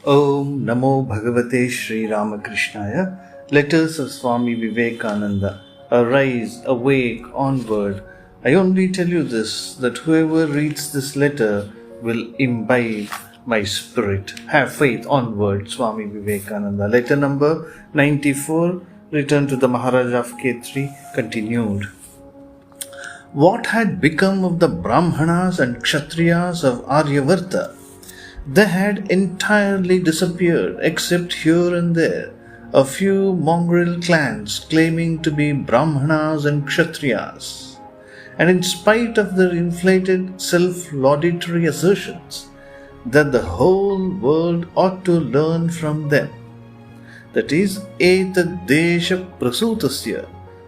Om Namo Bhagavate Sri Ramakrishnaya. Letters of Swami Vivekananda. Arise, awake, onward. I only tell you this, that whoever reads this letter will imbibe my spirit. Have faith, onward. Swami Vivekananda. Letter number 94, written to the Maharaja of Khetri, continued. What had become of the Brahmanas and Kshatriyas of Aryavarta? They had entirely disappeared, except here and there a few mongrel clans claiming to be Brahmanas and Kshatriyas. And in spite of their inflated self-laudatory assertions that the whole world ought to learn from them, that is, etad desha prasutasya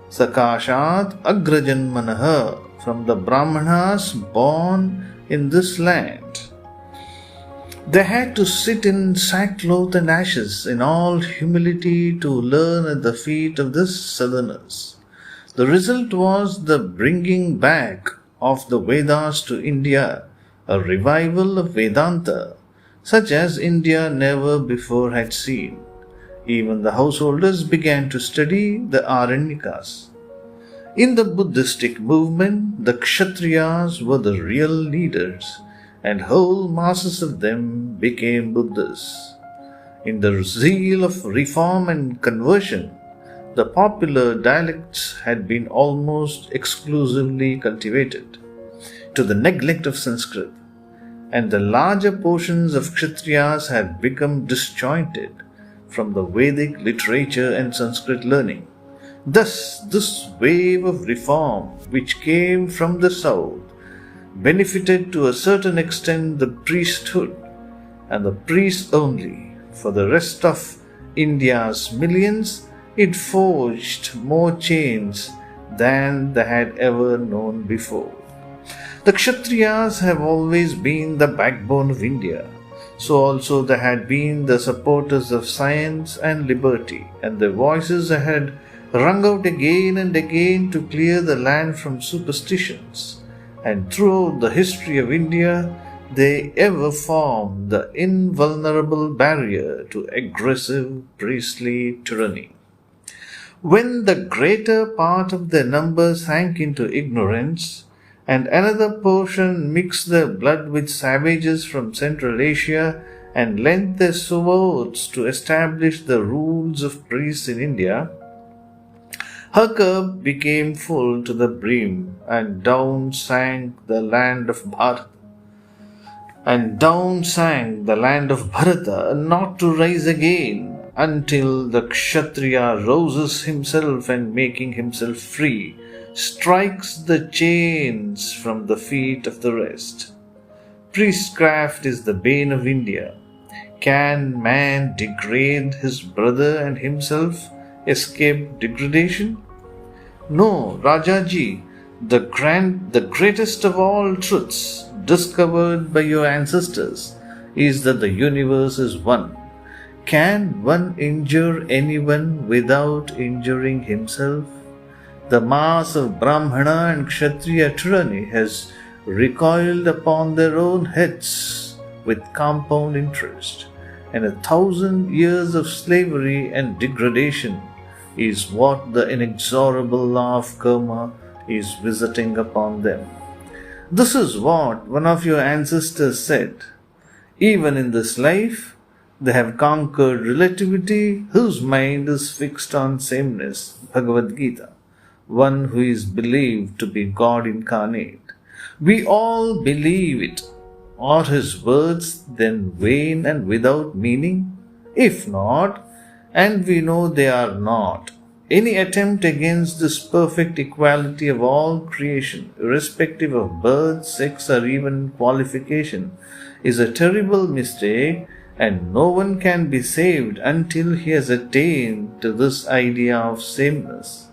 sakashat agrajanmanaha, from the Brahmanas born in this land, they had to sit in sackcloth and ashes in all humility to learn at the feet of the southerners. The result was the bringing back of the Vedas to India, a revival of Vedanta, such as India never before had seen. Even the householders began to study the Aranyakas. In the Buddhistic movement, the Kshatriyas were the real leaders, and whole masses of them became Buddhists. In the zeal of reform and conversion, the popular dialects had been almost exclusively cultivated, to the neglect of Sanskrit, and the larger portions of Kshatriyas had become disjointed from the Vedic literature and Sanskrit learning. Thus, this wave of reform which came from the south benefited to a certain extent the priesthood, and the priests only. For the rest of India's millions, it forged more chains than they had ever known before. The Kshatriyas have always been the backbone of India. So also they had been the supporters of science and liberty, and their voices had rung out again and again to clear the land from superstitions. And throughout the history of India, they ever formed the invulnerable barrier to aggressive priestly tyranny. When the greater part of their number sank into ignorance, and another portion mixed their blood with savages from Central Asia and lent their swords to establish the rules of priests in India, her cup became full to the brim, and down sank the land of Bharata. Not to rise again until the Kshatriya roses himself and, making himself free, strikes the chains from the feet of the rest. Priestcraft is the bane of India. Can man degrade his brother and himself escape degradation? No, Rajaji, the greatest of all truths discovered by your ancestors is that the universe is one. Can one injure anyone without injuring himself? The mass of Brahmana and Kshatriya tyranny has recoiled upon their own heads with compound interest, and 1,000 years of slavery and degradation is what the inexorable law of karma is visiting upon them. This is what one of your ancestors said. Even in this life, they have conquered relativity, whose mind is fixed on sameness, Bhagavad Gita, one who is believed to be God incarnate. We all believe it. Are his words then vain and without meaning? If not, and we know they are not, any attempt against this perfect equality of all creation, irrespective of birth, sex, or even qualification, is a terrible mistake, and no one can be saved until he has attained to this idea of sameness.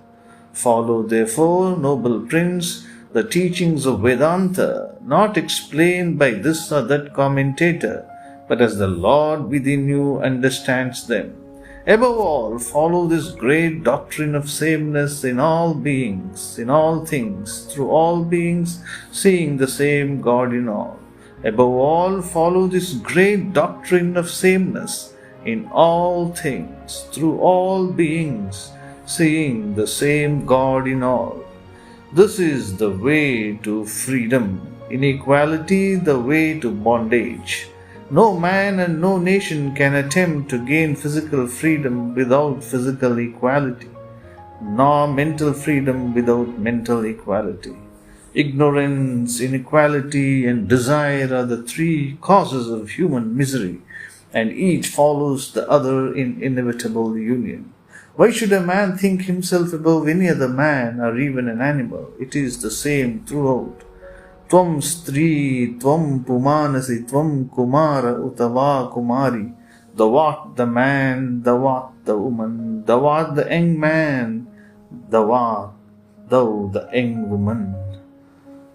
Follow, therefore, noble prince, the teachings of Vedanta, not explained by this or that commentator, but as the Lord within you understands them. Above all, follow this great doctrine of sameness in all beings, in all things, through all beings, seeing the same God in all. Above all, follow this great doctrine of sameness in all things, through all beings, seeing the same God in all. This is the way to freedom, inequality the way to bondage. No man and no nation can attempt to gain physical freedom without physical equality, nor mental freedom without mental equality. Ignorance, inequality, and desire are the three causes of human misery, and each follows the other in inevitable union. Why should a man think himself above any other man or even an animal? It is the same throughout. Tvam stri, tvam pumanasi, tvam kumara utava kumari. Thou art the man, thou art the woman, thou art the young man, thou art thou the young woman.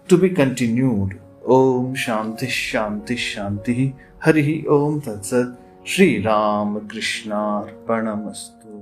To be continued. Om Shanti Shanti Shanti. Hari Om Tat Sat. Sri Ramakrishna Arpanamastu.